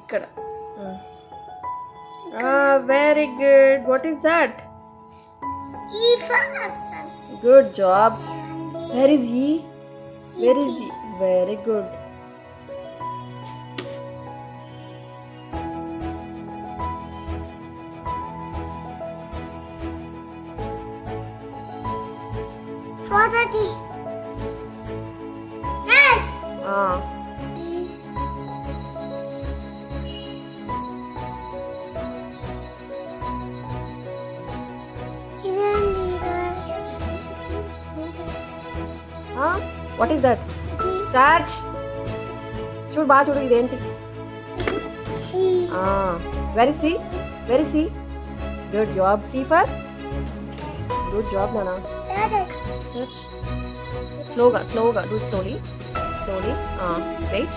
ఇక్కడ. Very good. What is that? E for apple. Good job. Where is he? Where is he? Very good. For the D. Yes. Ah. What is that? Search. చూడు బాగా చూడు ఇదేంటి? Where is he? Where is he? Good job. C for? Good job, Nana. Search. Slowga. Do it slowly. Wait.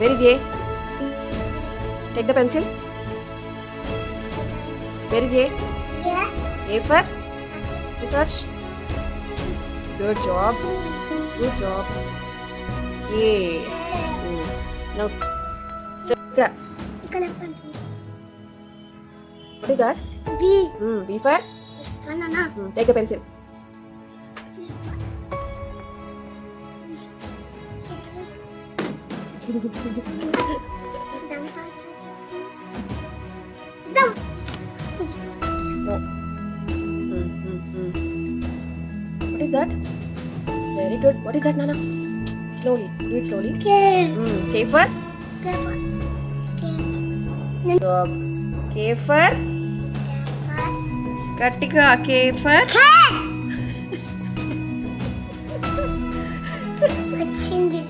Where is A? Take the pencil. Where is A? Yeah. A for? Search. Good job. A. Now, grab. What is that? B. B for? Banana. Take the pencil. Dum. No. What is that? Very good. What is that, Nana? Slowly. Do it slowly. K. K for? K. Job. K for? Katika. K for? వచ్చింది